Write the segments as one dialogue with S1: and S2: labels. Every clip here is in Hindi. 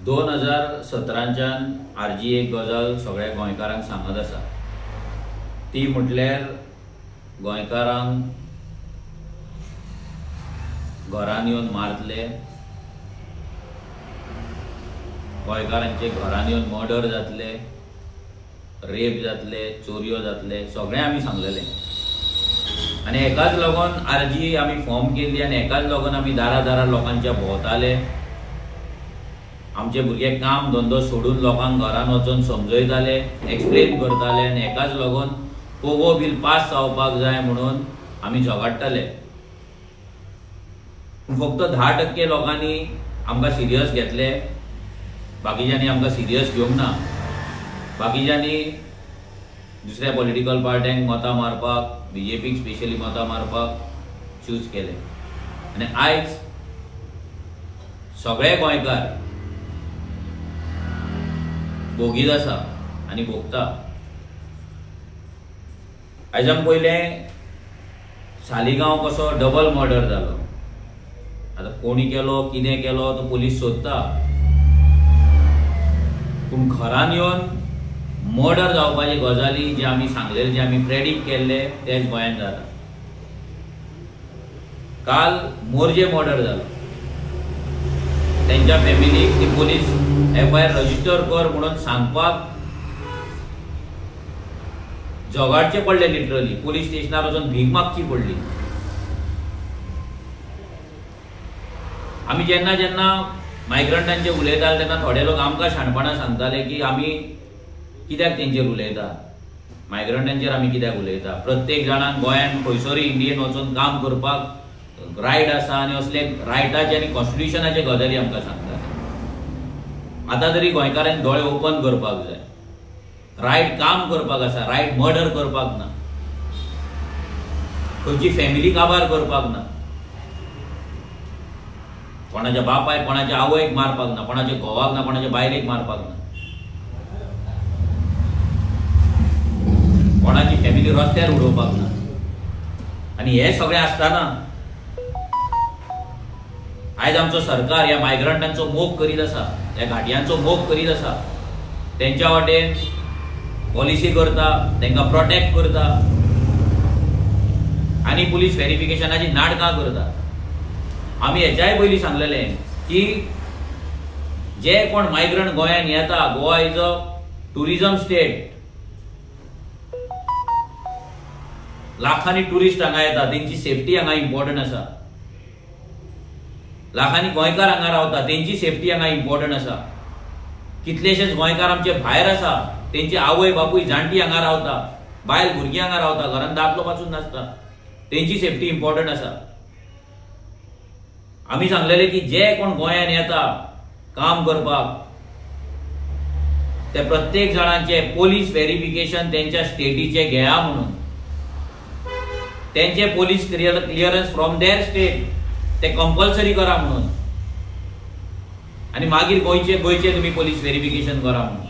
S1: 2017च्यान आरजी एक गजाल सगळ्या गोंयकारांक सांगत आसा ती म्हटल्यार गोंयकारांक घरान येवन मारतले, गोंयकारांचे घरान येवन मर्डर जातले, रेप जातले, चोरयो जातले, सगळें आमी सांगलेले। आनी हेकाच लागून आरजी आमी फॉर्म केल्ली आनी हेकाच लागून आमी दारा लोकांच्या भोंवताले। आमचे भुरगे काम धंदो सोडून लोकांक घरान वचून समजयताले, एक्सप्लेन करताले आनी हेकाच लागून पोगो बिल पास जावपाक जाय म्हणून आमी झगडटाले। फक्त 10% लोकांनी आमकां सिरियस घेतले, बाकीच्यांनी आमकां सिरियस घेवंक ना। बाकीच्यांनी दुसऱ्या पॉलिटिकल पार्ट्यांक मतां मारपाक, बीजेपीक स्पेशली मतां मारपाक चूज केले। आनी आयज सगळे गोंयकार भोगीत आसा आनी भोगता। आयजान पयलें सालिगांव कसो डबल मर्डर जालो। आतां कोणी केलो, कितें केलो तो पुलीस सोदता, पूण घरान येवन मर्डर जावपाचे गजाली जे आमी सांगलेले, जे आमी प्रेडिक्ट केल्ले तेच गोंयांत जाता। काल मोरजे मर्डर जालो, तेंच्या फॅमिलीक ती पुलीस FIR रजिस्टर कर म्हणून सांगपाक झगडचे पडले। लिटरली पुलीस स्टेशनार वचून भीक मागची पडली। आमी जेन्ना जेन्ना मायग्रंटांचे उलयताले तेन्ना थोडे लोक आमकां शाणपणां सांगताले की आमी कित्याक तेंचेर उलयता, मायग्रंटांचेर आमी कित्याक उलयता। प्रत्येक जाणांक गोंयान खंयसरूय इंडियेन वचून काम करपाक रायट आसा आनी असले रायटाचे आनी कॉन्स्टिट्युशनाचे गजाली आमकां सांगता। आतां तरी गोंयकारांनी दोळे ओपन करपाक जाय। रायट काम करपाक आसा, रायट मर्डर करपाक ना, खंयची फॅमिली काबार करपाक ना, कोणाच्या बापायक कोणाच्या आवयक मारपाक ना, कोणाच्या घोवाक ना, कोणाच्या बायलेक मारपाक ना, कोणाची फॅमिली रस्त्यार उडोवपाक ना। आनी हे सगळें आसतना आयज आमचो सरकार ह्या मायग्रंटांचो मोग करीत आसा, ह्या घाटयांचो मोग करीत आसा। तेंच्या वाटेन पॉलिसी करता, तांकां प्रोटेक्ट करता आनी पुलीस व्हेरिफिकेशनाची नाटकां करता। आमी हेच्याय पयलीं सांगलेलें की जे कोण मायग्रंट गोंयान येता, Goa is a tourism state, लाखांनी टुरिस्ट हांगा येता, तेंची सेफ्टी हांगा इम्पॉर्टंट आसा। लाखांनी गोंयकार हांगा रावता, तेंची सेफ्टी हांगा इम्पॉर्टंट आसा। कितलेशेच गोंयकार आमचे भायर आसा, तेंची आवय बापूय जाणटी हांगा रावता, बायल भुरगीं हांगा रावता, घरान दादलो पासून नासता, तेंची सेफ्टी इम्पॉर्टंट आसा। आमी सांगलेले की जे कोण गोंयान येता काम करपाक ते प्रत्येक जाणांचे पोलीस व्हेरिफिकेशन तेंच्या स्टेटीचे घेया म्हणून, तेंचे police clearance from their state ते कंपल्सरी करा म्हणून, आनी मागीर गोंयचे तुमी पोलीस व्हेरिफिकेशन करा म्हणून।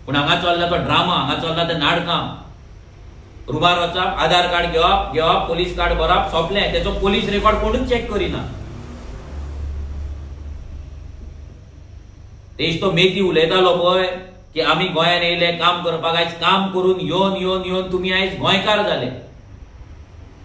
S1: पूण हांगा चल्ला तो ड्रामा, हांगा चल्ला ते नाटकां। रुमार वचप, आधार कार्ड घेवप, पोलीस कार्ड भरप, सोंपलें। तेचो पोलीस रेकॉर्ड कोणूच चेक करिना। तेच तो मेथी उलयतालो पळय की आमी गोंयान येयले काम करपाक, आयज काम करून येवन तुमी आयज गोंयकार जाले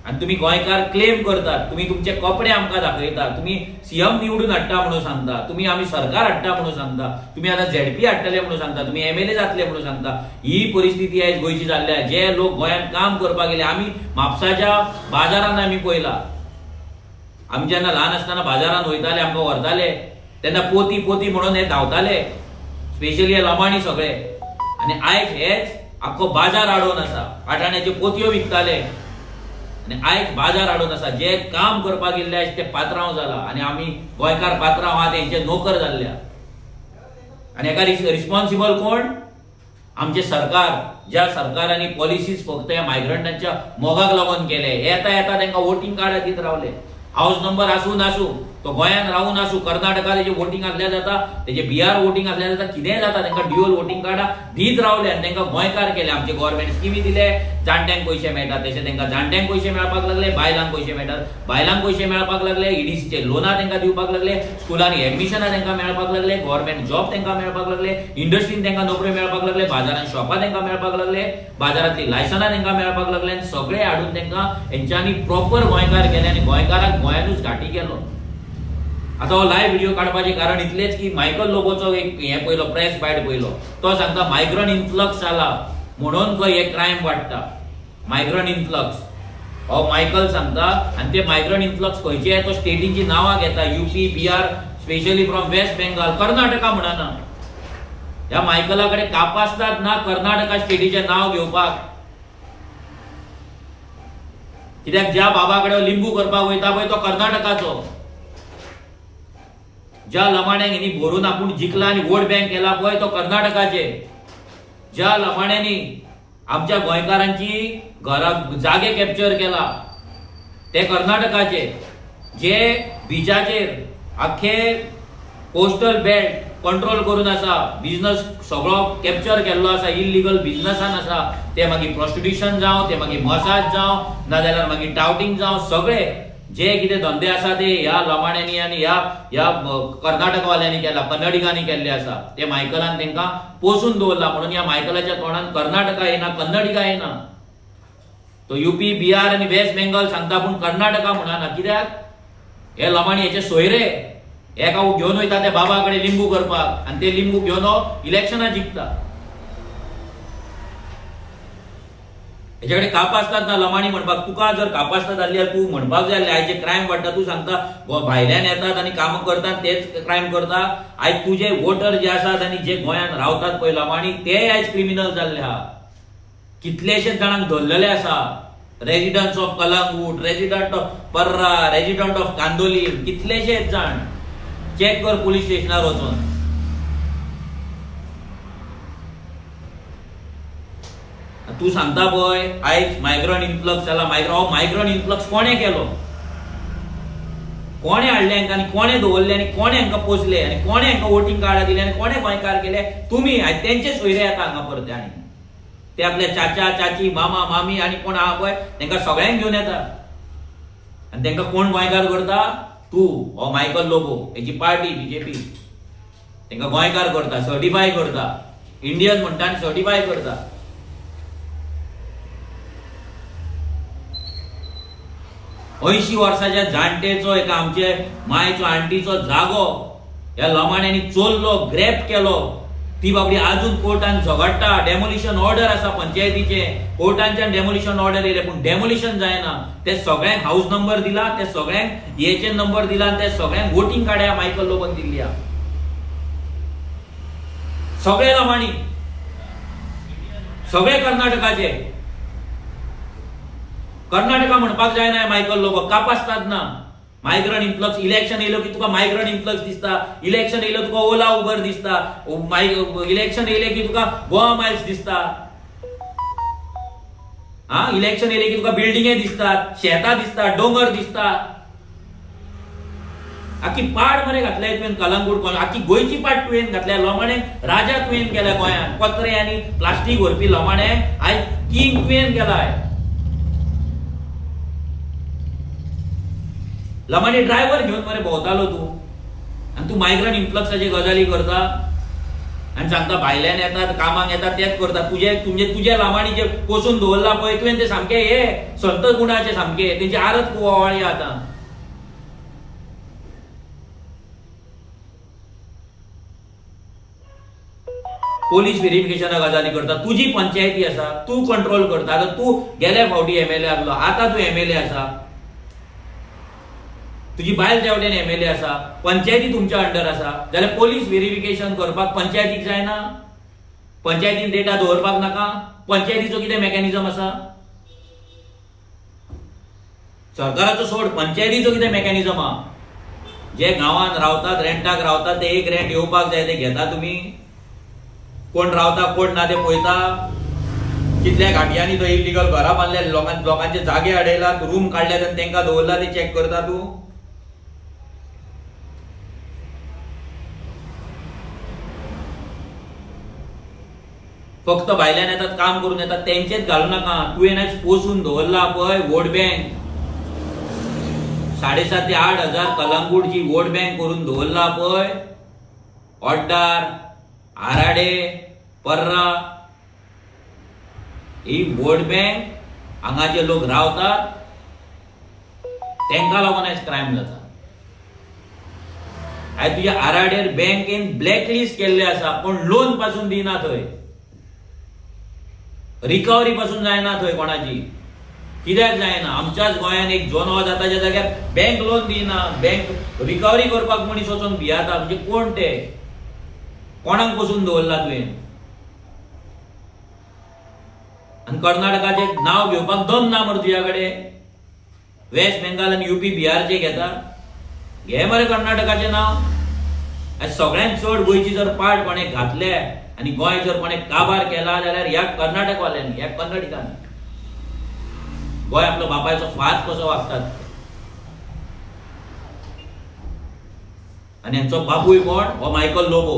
S1: आनी तुमी गोंयकार क्लेम करतात। तुमी तुमचे कपडे आमकां दाखयता, तुमी CM निवडून हाडटा म्हणून सांगता, तुमी आमी सरकार हाडटा म्हणून सांगता, तुमी आतां ZP हाडटले म्हणून सांगता, तुमी MLA जातले म्हणून सांगता। ही परिस्थिती आयज गोंयची जाल्ली आहे। जे लोक गोंयान काम करपाक गेले, आमी म्हापसाच्या बाजारान आमी पळयला, आमी जेन्ना ल्हान आसतना बाजारान वयताले, आमकां व्हरताले तेन्ना पोती म्हणून हे धांवताले, स्पेशली हे लमाणी सगळे। आनी आयज हेच आख्खो बाजार आडोवन आसा, आठाण्याच्यो पोतयो विकताले आनी आयज बाजार हाडून आसा। जे काम करपाक गेल्ले आयज ते पात्रांव जाला आनी आमी गोंयकार पात्रांव आहा तेंचे नोकर जाल्ल्या। आनी हेका रिस्पॉन्सिबल कोण? आमचे सरकार, ज्या सरकारांनी पॉलिसीज फक्त ह्या मायग्रंटांच्या मोगाक लागून केले। येता तांकां वोटिंग कार्ड दीत रावले, हाऊस नंबर आसूं नासूं तो गोंयान रावून आसूं, कर्नाटका तेजे वोटिंग आसल्या जाता, तेजे बिहार वोटिंग आसल्या जाता, कितेंय जाता, तांकां ड्युअल वोटिंग कार्डा दीत रावले आनी तांकां गोंयकार केले. आमचे गव्हर्नमेंट स्किमी दिले, जाणट्यांक पयशे मेळटात तशे तांकां जाणट्यांक पयशे मेळपाक लागले, बायलांक पयशे मेळटात, बायलांक पयशे मेळपाक लागले, ईडीसीचे लोनां तांकां दिवपाक लागले, स्कुलांनी एडमिशनां तांकां मेळपाक लागले, गव्हर्नमेंट जॉब तांकां मेळपाक लागले, इंडस्ट्रीन तांकां नोकऱ्यो मेळपाक लागले, बाजारांत शॉपां तांकां मेळपाक लागले, बाजारांतली लायसनां तांकां मेळपाक लागले आनी सगळे हाडून तांकां हेंच्यांनी प्रॉपर गोंयकार केले आनी गोंयकाराक गोंयानूच घाटी केलो. आता हो लायव्ह व्हिडिओ काडपाचें कारण इतलेंच की मायकल लोबोचो एक हे पयलो प्रेस बायट पयलो, तो सांगता मायग्रंट इन्फ्लक्स जाला म्हणून खंय हे क्रायम वाडटा. मायग्रंट इन्फ्लक्स हो मायकल सांगता आनी ते मायग्रंट इन्फ्लक्स खंयचे तो स्टेटींची नांवां घेता, UP, Bihar, specially from West Bengal, Karnataka म्हणना. ह्या मायकला कडेन कापासतात ना कर्नाटका स्टेटीचें नांव घेवपाक. कित्याक ज्या बाबा कडेन लिंबू करपाक वयता पळय तो कर्नाटकाचो. ज्या लमाण्यांक हेणी भरून आपूण जिखला आनी वोट बँक केला पळय तो कर्नाटकाचे. ज्या लमाण्यांनी आमच्या गोंयकारांची घरां जागे कॅप्चर केला ते कर्नाटकाचे. जे बिचाचेर आख्खे कोस्टल बेल्ट कंट्रोल करून आसा, बिझनस सगळो कॅप्चर केल्लो आसा, इल्लीगल बिझनसान आसा, ते मागीर प्रॉस्टिट्यूशन जावं, ते मागीर मसाज जावं, नाजाल्यार मागीर टाउटिंग जावं, सगळे जे कितें धंदे आसा ते ह्या लमाण्यांनी आनी ह्या कर्नाटकवाल्यांनी केला, कन्नडिगांनी केल्ले आसा. ते मायकलान तांकां पोसून दवरला म्हणून ह्या मायकलाच्या तोंडान कर्नाटका येना, कन्नडिगा येना. तो यूपी, बिहार आनी वेस्ट बेंगॉल सांगता पूण कर्नाटका म्हणना. कित्याक हे लमाणी हेचे सोयरे एका घेवन वयता त्या बाबा कडेन लिंबू करपाक आनी ते लिंबू घेवन इलेक्शनां जिखता. हेचे कडेन कापासतात ना लमाणी म्हणपाक. तुका जर कापासतात जाल्यार तूं म्हणपाक जाय आयज जे क्रायम वाडटा तूं सांगता भायल्यान येतात आनी कामां करतात तेच क्रायम करता. आयज तुजे वोटर जे आसात आनी जे गोंयान रावतात पळय लमाणी ते आयज क्रिमिनल जाल्ले आहा. कितलेशेच जाणांक धरलेले आसा. रेजिडंट्स ऑफ कलंगूट, रेजिडंट ऑफ पर्रा, रेजिडंट ऑफ कांदोलीम, कितलेशेच जाण. चेक कर पुलीस स्टेशनार वचून. तू सांगता पळय आयज मायग्रंट इन्फ्लक्स जाला. मायग्रंट इन्फ्लक्स कोणे केलो, कोणे हाडले हांकां आनी कोणे दवरले आनी कोणे हांकां पोसले आनी कोणे हांकां वोटिंग कार्डां दिले आनी कोणे गोंयकार केले. तुमी आयज तेंचे सोयरे येता हांगा परते आनी ते आपले चाचा, चाची, मामा, मामी आनी कोण आहा पळय तांकां सगळ्यांक घेवन येता आनी तांकां कोण गोंयकार करता. तू हो मायकल लोबो, हेची पार्टी बीजेपी तांकां गोंयकार करता, सर्टिफाय करता, इंडियन म्हणटा आनी सर्टिफाय करता. 80 वर्साच्या जाणटेचो एका आमचे मायचो आंटीचो जागो ह्या लमाण्यांनी चोरलो, ग्रॅब केलो. ती बाबडी अजून कोर्टान झगडटा. डेमोलिशन ऑर्डर आसा पंचायतीचे, कोर्टांच्यान डेमोलिशन ऑर्डर येयले पूण डेमोलिशन जायना. ते सगळ्यांक हाऊस नंबर दिला, ते सगळ्यांक हेचे नंबर दिला आनी ते सगळ्यांक वोटिंग कार्ड्या मायकल लोबन दिल्ली. सगळे लमाणी, सगळे कर्नाटकाचे. कर्नाटका म्हणपाक जायना मायकल लोबो. कापासतात ना. Migrant influx. इलेक्शन येयलो की तुका मायग्रंट इन्फ्लक्स दिसता. इलेक्शन येयलो तुका ओला उबर दिसता. इलेक्शन येयले की तुका गोवा मायल्स दिसता. इलेक्शन येयले की तुका बिल्डिंगे दिसतात, शेतां दिसतात, डोंगर दिसतात. आखी पाड मरे घातल्या तुवें कलंगूट. आखी गोंयची पाड तुवें घातल्या. लमाणे राजा तुवें केल्या गोंयान. पत्रे आनी प्लास्टीक व्हरपी लमाणे आयज किंग तुवें केलाय. लमाणी ड्रायव्हर घेऊन मरे भोंवतालो तू आनी तू मायग्रंट इन्फ्लक्साचे गजाली करता आनी सांगता भायल्यान येतात, कामाक येतात तेच करता. तुझे लमाणी जे पोसून दवरला पळय तुवें ते सामके हे संत गुणाचे सामके. तेंची आरत ओवाळी आतां. पोलीस व्हेरिफिकेशना गजाली करता. तुजी पंचायती आसा, तू कंट्रोल करता. आतां तू गेल्या फावटी एमएलए आसलो, आतां तू एमएलए आसा. तुझी बायल तेवटेन एमएलए आसा, पंचायती तुमच्या अंडर आसा जाल्यार पोलीस व्हेरिफिकेशन करपाक पंचायतीक जायना. पंचायतीन डेटा दवरपाक नाका. पंचायतीचो कितें मेकॅनिझम आसा. सरकाराचो सोड, पंचायतीचो कितें मेकॅनिझम आहा. जे गांवांत रावतात, रेंटाक रावतात, ते एक रेंट येवपाक जाय ते घेता तुमी. कोण रावता कोण ना ते पळयता. कितल्या घाटयांनी तो इलिगल घरां बांदल्या, लोकांचे जागे अडयलात, रूम काडल्यात आनी तांकां दवरला ते चॅक करता तू. फक्त भायल्यान येतात काम करून येतात त्यांचेच घालू नका. तुवें पोसून दवरला पळय वोट बँक 7,500 ते 8,000 कलंगूटची वोट बँक करून दवरला पळय. ओड्डार, आराडे, पर्रा ही वोट बँक हांगाचे लोक रावतात तांकां लागून आयज क्रायम जाता. आयज तुज्या आराडेर बँकेन ब्लॅकलिस्ट केल्ले आसा पण लोन पासून दिना थंय, रिकवरी पासून जायना थंय कोणाची. कित्याक जायना? आमच्याच गोंयान एक जोनो जाताच्या जाग्यार बँक लोन दिना, बँक रिकवरी करपाक मनीस वचून भियाता. म्हणजे कोण ते? कोणाक पसून दवरला तुवें? आनी कर्नाटकाचे नाव घेवपाक दम ना मरे तुज्या कडेन? वेस्ट बेंगाल आनी UP बिहारचे घेता, घे मरे कर्नाटकाचे नाव. सगळ्यांत चड गोंयची जर पाड कोणें घातले आनी गोंय जर कोणें काबार केला जाल्यार ह्या कर्नाटकवाल्यांनी, ह्या कन्नडिकांनी. गोंय आपलो बापायचो फात कसो वागतात. आनी हांचो बापूय कोण? हो मायकल लोबो,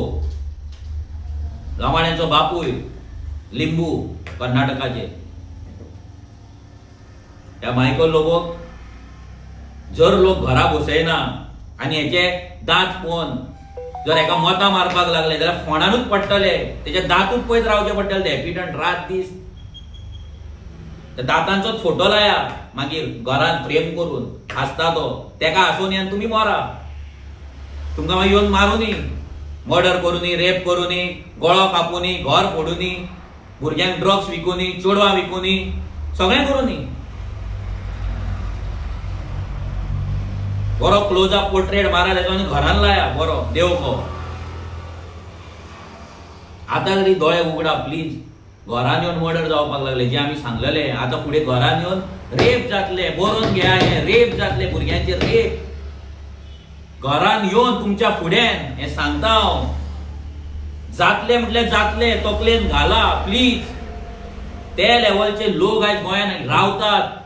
S1: गांवाड्यांचो बापूय लिंबू कर्नाटकाचे. ह्या मायकल लोबोक जर लोक घरा बसयना आनी हेचे दांत पळोवन जर एका मोता मारपाक लागले जाल्यार फोंडानूच पडटले, तेजे दांतूच पयत रावचे पडटले ते हॅपिटंट रात दीस. दांतांचोच फोटो लाया मागीर घरांत फ्रेम करून हासता तो, तेका हांसोवन आनी तुमी मरा. तुमकां मागीर येवन मारूनी, मर्डर करूनी, रेप करूनी, गळो कापूनी, घर फोडूनी, भुरग्यांक ड्रग्स विकूनी, चोडवां विकूनी, सगळें करूनी. बरो क्लोजअप पोर्ट्रेट मारा तेजो आनी घरान लाया बरो देवको. आतां तरी दोळे उगडा प्लीज. घरान येवन मर्डर जावपाक लागले जे आमी सांगलेले, आतां फुडें घरान येवन रेप जातले. बरोवन घ्या, हे रेप जातले, भुरग्यांचे रेप घरान येवन तुमच्या फुड्यान. हे सांगता हांव. जातले म्हटल्यार जातले, तकलेन घाला प्लीज. ते लेवलचे लोक आयज गोंयान रावतात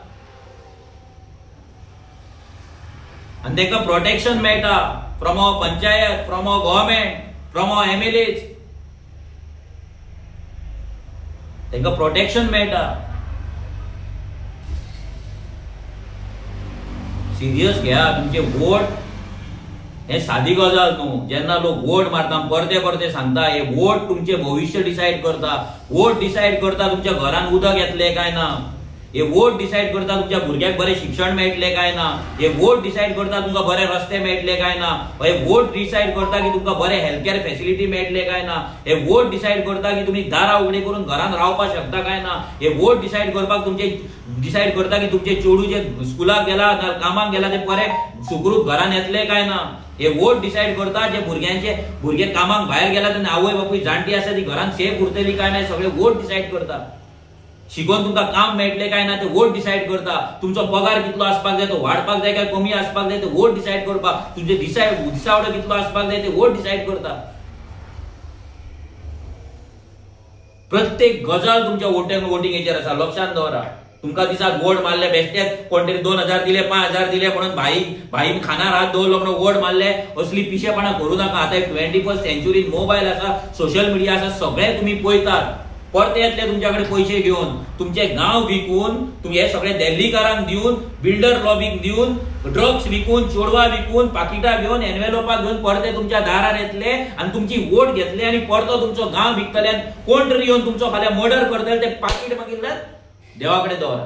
S1: आनी तांकां प्रोटेक्शन मेळटा from our panchayat, from our government, from our MLAs. तांकां प्रोटेक्शन मेळटा. सिरियस घ्या तुमचे वोट. हे सादी गजाल न्हू. जेन्ना लोक वोट मारता परते परते सांगता हे वोट तुमचे भविष्य डिसायड करता. वोट डिसायड करता तुमच्या घरान उदक येतले काय ना. हे वोट डिसायड करता तुमच्या भुरग्याक बरें शिक्षण मेळटले काय ना. हे वोट डिसायड करता तुमकां बरे रस्ते मेळटले काय ना. हे वोट डिसायड करता की तुमकां बरे हेल्थ केअर फॅसिलिटी मेळटले काय ना. हे वोट डिसायड करता की तुमी दारां उगडी करून घरान रावपाक शकता काय ना. हे वोट डिसायड करपाक तुमचे डिसायड करता की तुमचे चेडू जे स्कुलाक गेला कामाक गेला ते बरे सुखरूप घरान येतले काय ना. हे वोट डिसायड करता जे भुरगे कामाक भायर गेला तेन्ना आवय बापूय जाणटी आसा ती घरान सेफ उरतली काय ना. सगळे वोट डिसायड करता. शिकून तुमकां काम मेळटले काय ना ते वोट डिसायड करता. तुमचो पगार कितलो आसपाक जाय तो वाडपाक जाय काय कमी आसपाक जाय ते वोट डिसायड करपाक. तुमचे दिसावडो कितलो आसपाक जाय ते वोट डिसायड करता. प्रत्येक गजाल तुमच्या वोटिंगेचेर आसा. लक्षात दवरा. तुमकां दिसाक वोट मारले बेश्टेच कोण तरी 2,000 दिले 5,000 दिले म्हणून भाई खानार हात दवरलो म्हणून वोट मारले असली पिशेपणां करूं नाका. आतां 21st सेंच्युरीन मोबायल आसा, सोशल मिडिया आसा, सगळे तुमी पळयतात. परते येतले तुमच्याकडे पैसे घेऊन, तुमचे गांव विकून, तुम्ही हे सगळे दिल्लीकारांक दिवन, बिल्डर लॉबीक दिवन, ड्रग्स विकून, चोडवा विकून, पाकिटां घेवन, एनवेलोपाक घेवन परते तुमच्या दारार येतले आणि तुमची वोट घेतले आणि परतो तुमचो गांव विकतले. कोण तरी येवन तुमचो फाल्यां मर्डर करतले. ते पाकिट मागीर देवाकडे दवरा.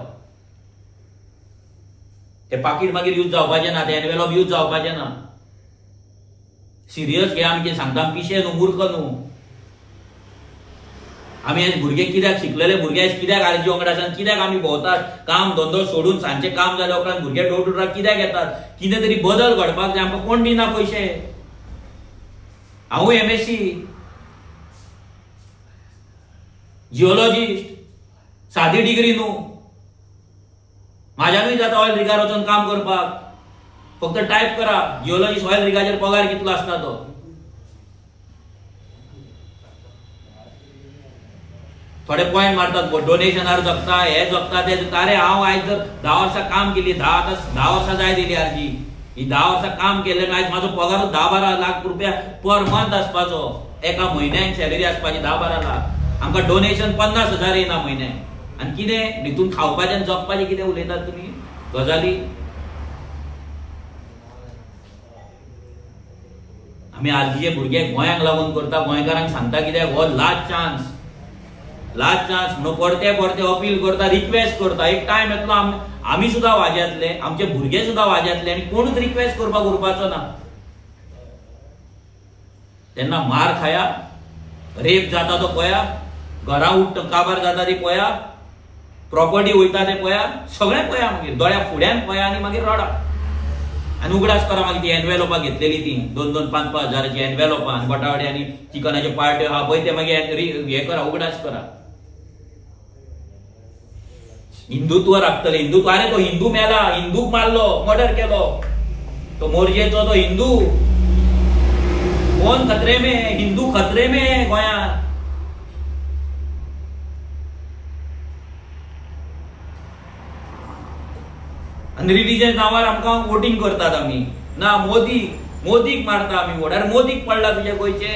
S1: ते पाकिट मागीर यूज जावपाचें ना, ते एनवेलोप यूज जावपाचें ना. सिरियस घ्या. आमी सांगता पिशे न्हू, मूर्ख न्हू. आमी हे भुरगे कित्याक शिकलेले भुरगे कित्याक आरजी वांगडा आसात, कित्याक आमी भोंवतात, काम धंदो सोडून सांजचे काम जाले उपरांत भुरगे डोर टू डोर कित्याक येतात. कितें तरी बदल घडपाक जाय. आमकां कोण दिना पयशे. हांवूय MSc जिओलॉजिस्ट, सादी डिग्री न्हू. म्हाज्यानूय जाता ऑयल रिगार वचून काम करपाक. फक्त टायप करा जिओलॉजिस्ट ऑयल रिगाचेर पगार कितलो आसता तो. थोडे पॉइंट मारतात डोनेशनार जगता, हे जगता ते. अरे हांव आयज जर 10 वर्सां काम केली, 10 वर्सां जाय दिली आरजी, ही 10 वर्सां काम केले आयज म्हाजो पगार 10-12 लाख रुपया पर मंथ आसपाचो. एका म्हयन्याक सॅलरी आसपाची 10-12 लाख. आमकां डोनेशन 50,000 येना म्हयन्याक आनी कितें भितून खावपाचें आनी जगपाचें कितें उलयतात तुमी गजाली. आमी आजचे भुरगे गोंयांक लागून करता, गोंयकारांक सांगता कित्याक हो लास्ट चान्स म्हणून परते परते अपील करता, रिक्वेस्ट करता. एक टायम येतलो आमी सुद्दां वाजेतले, आमचे भुरगे सुद्दां वाजेतले आनी कोणूच रिक्वेस्ट करपाक उरपाचो ना. तेन्ना मार खाया, रेप जाता तो पळया, घरा उठ्ठ काबार जाता ती पळया, प्रॉपर्टी वयता ते पळया, सगळें पळया, मागीर दोळ्या फुड्यान पळया आनी मागीर रडा आनी उगडास करा. मागीर ती एनवेलोपां घेतलेली ती 2-2, 5-5 हजाराची एनवेलोपां आनी बटावडे आनी चिकनाचे पार्ट्यो आहा पळय ते मागीर हे करा, उगडास करा. हिंदुत्व राखतले, हिंदुत्व. अरे तो हिंदू मेला, हिंदूक मारलो, मर्डर केलो, तो मोरजेचो तो हिंदू. कोण खतरे में? हिंदू खतरे में गोंयांत. आनी रिलीजन नांवार आमकां वोटिंग करतात आमी. ना मोदीक मारता आमी वोट. अरे मोदीक पडला तुजे गोंयचे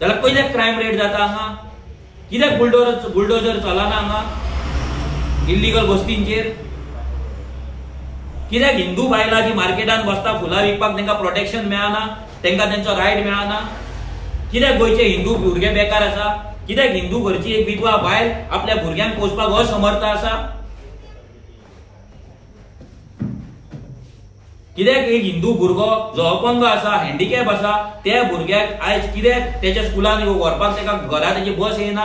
S1: जाल्यार पयलेच क्रायम रेट जाता हांगा. कित्याक बुलडोजर चलना हांगा इल्लीगल बस्तींचेर? कित्याक हिंदू बायलां जी मार्केटान बसता फुलां विकपाक तांकां प्रोटेक्शन मेळना, तांकां तेंचो रायट मेळना? कित्याक गोंयचे हिंदू भुरगे बेकार आसा? कित्याक हिंदू घरची एक विधवा बायल आपल्या भुरग्यांक पोसपाक असमर्थ आसा? कित्याक एक हिंदू भुरगो जो अपंग आसा, हँडिकॅप आसा, त्या भुरग्याक आयज कित्याक तेच्या स्कुलान व्हरपाक ताका घरा तेजी बस येना?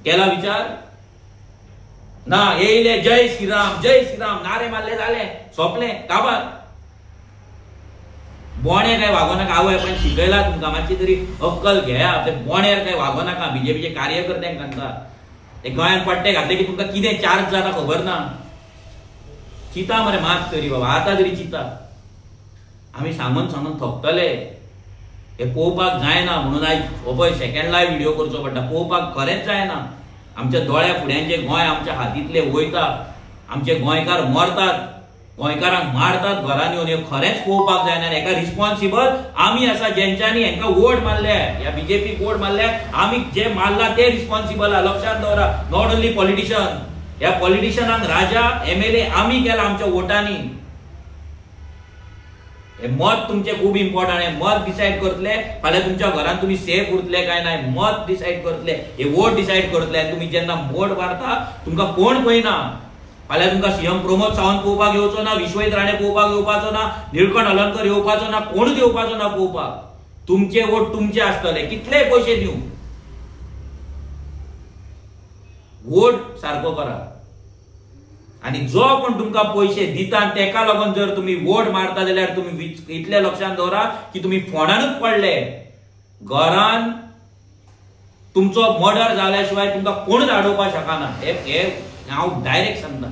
S1: केला विचार? ना, येयले जय श्रीराम नारे मारले जाले, सोंपलें, काबार. बोणे काय वागो नाका. आवय पण शिकयला तुमकां, मातशी तरी अक्कल घेया. ते बोण्यार काय वागो नाका. बीजेपीचे कार्यकर्त्यांक सांगता, ते गोंयांत पट्टे घातले की तुमकां कितें चार्ज जाता खबर ना. चिता मरे मात तरी बाबा, आतां तरी चिता. आमी सांगून थकतले. हे पळोवपाक जायना म्हणून आयज हो पळय सेकंड लायव्ह व्हिडिओ करचो पडटा. पळोवपाक खरेंच जायना. आमच्या दोळ्या फुड्यांचे गोंय आमच्या हातींतले वयता, आमचे गोंयकार मरतात, गोंयकारांक मारतात घरान येवन. हे खरेंच पळोवपाक जायना. हेका रिस्पॉन्सिबल आमी आसा, जेंच्यांनी हेंकां वोट मारल्या, ह्या बीजेपीक वोट मारल्या. आमी जे मारला ते रिस्पॉन्सिबल आहा, लक्षात दवरा. Not only politician. ह्या पॉलिटिशियनांक राजा एमएलए आमी केला आमच्या वोटांनी. हे मत तुमचे खूब इम्पॉर्टंट. हे मत डिसाइड करतले फाल्यां तुमच्या घरान तुमी सेफ उरतले काय नाही. मत डिसाइड करतले, हे वोट डिसाइड करतले. आनी तुमी जेन्ना वोट मारता तुमकां कोण पळयना. फाल्यां तुमकां सीएम प्रमोद सावंत पळोवपाक येवचो ना, विश्वजीत राणे पळोवपाक येवपाचो ना, निळकंठ हलर्णकर येवपाचो ना, कोणूच येवपाचो ना पळोवपाक. तुमचे वोट तुमचे आसतले, कितलेय पयशे दिवं. वोट सारको करा. आणि जो कोण तुमकां पैसे दिता तेका लागून जर तुम्ही वोट मारता जाल्यार तुम्ही इतले लक्षात दवरा की तुम्ही फोंडानूच पडले. घरान तुमचो मर्डर जाल्या शिवाय तुमकां कोणूच आडोवपाक शकना. हे हांव डायरेक्ट सांगता.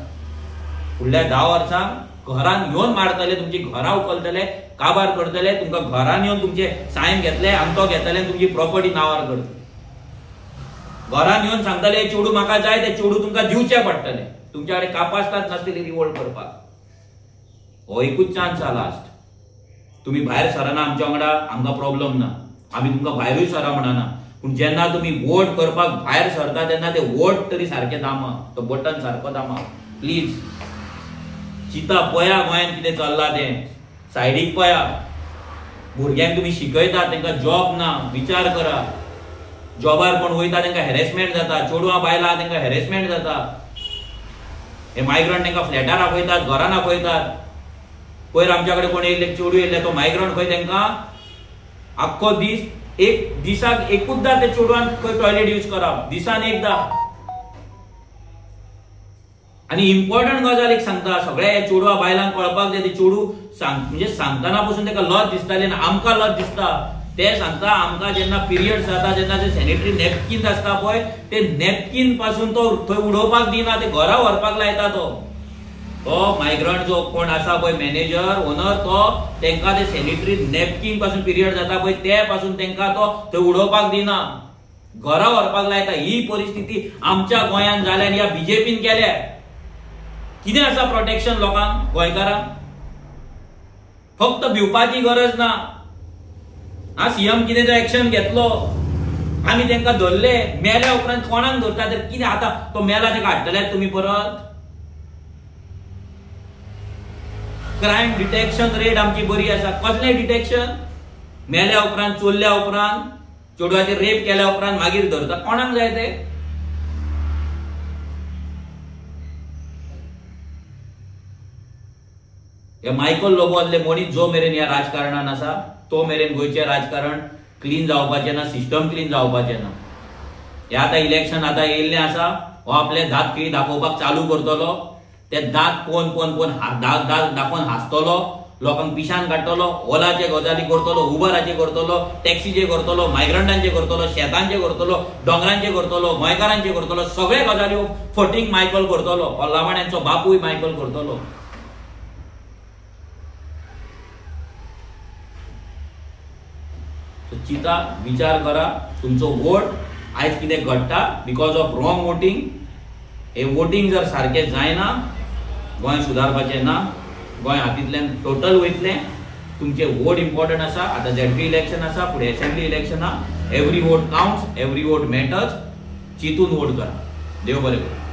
S1: फुडल्या 10 वर्सांक घरान येवन मारतले, तुमची घरां उखलतले, काबार करतले, तुमकां घरान येवन तुमचे सायन घेतले, अंतो घेतले, तुमची प्रॉपर्टी नावार करतले. घरान येवन सांगतले चेडू म्हाका जाय, ते चेडू तुमकां दिवचे पडटले. तुमच्याकडे कापासतात नासलेली रिवोल्ट करपाक. हो एकूच चान्स आहा लास्ट. तुम्ही भायर सरना आमच्या वांगडा, आमकां प्रॉब्लेम ना. आमी तुमकां भायरूय सरा म्हणना. पूण जेन्ना तुम्ही वोट करपाक भायर सरता तेन्ना ते वोट तरी सारखे दामा, तो बटन सारको दामा प्लीज. चिता पळया गोंयांत कितें चल्लां तें. सायडीक पळया. भुरग्यांक तुम्ही शिकयता तांकां जॉब ना, विचार करा. जॉबार कोण वयता तांकां हॅरेसमेंट जाता, चेडवां बायलां तांकां हॅरेसमेंट जाता. हे मायग्रंट तांकां फ्लॅटार आपयतात, घरान आपयतात. पयर आमच्याकडे कोण येयले, चेडू येयले, तो मायग्रंट खंय तांकां आख्खो दीस, एक दिसाक एकूचदा ते चेडवान खंय टॉयलेट यूज करप, दिसान एकदा. आणि इम्पॉर्टंट गजाल एक सांगता, सगळ्या चेडवा बायलांक कळपाक जाय. ते चेडू म्हणजे सांगतना पासून ताका लज दिसताले आनी आमकां लज दिसता. ते सांगता आमकां जेन्ना पिरियड्स जाता तेन्ना ते सॅनिटरी नॅपकिन आसता पळय, ते नॅपकिन पासून तो थंय उडोवपाक दिना, ते घरा व्हरपाक लायता. तो मायग्रंट जो कोण आसा पळय, मॅनेजर, ओनर, तो तांकां ते सॅनिटरी नॅपकिन पासून पिरियड जाता पळय ते पासून तांकां तो थंय उडोवपाक दिना, घरा व्हरपाक लायता. ही परिस्थिती आमच्या गोंयांत जाल्या आनी ह्या बीजेपीन केल्या. कितें आसा प्रोटेक्शन लोकांक, गोंयकारांक? फक्त भिवपाची गरज ना. हा सीएम कितें तो एक्शन घेतलो, आमी तांकां धरले, मेल्या उपरांत कोणाक धरता तर कितें आता तो मेला ताका हाडटल्यात तुमी परत? क्रायम डिटेक्शन रेट आमची बरी आसा. कसलें डिटेक्शन? मेल्या उपरांत, चोरल्या उपरांत, चेडवाचेर रेप केल्या उपरांत मागीर धरता. कोणाक जाय ते? हे मायकल लोबो आसले मनीस जो मेरेन ह्या राजकारणान आसा तो मेरेन गोंयचें राजकारण क्लीन जावपाचें ना, सिस्टम क्लीन जावपाचें ना. हे आतां इलेक्शन आतां येयल्लें आसा, हो आपले दात खिळी दाखोवपाक चालू करतलो. ते दात पोवन दात दाखोवन हांसतलो, लोकांक पिशान काडटलो, ओलाचे गजाली करतलो, उबराचे करतलो, टॅक्सीचे करतलो, मायग्रंटांचे करतलो, शेतांचे करतलो, दोंगरांचे करतलो, गोंयकारांचे करतलो, सगळे गजाली फटींग मायकल करतलो. लावाण्यांचो बापूय मायकल करतलो. चिता, विचार करा, तुमचो वोट आयज कितें घडटा बिकॉज ऑफ रॉंग वोटिंग. हे वोटिंग जर सारकें जायना, गोंय सुदारपाचें ना, गोंय हातींतल्यान टोटल वयतलें. तुमचे वोट इम्पॉर्टंट आसा. आतां झेडपी इलेक्शन आसा, फुडें असेंब्ली इलेक्शन आहा. Every vote counts, every vote matters. चिंतून वोट करा. देव बरें करूं.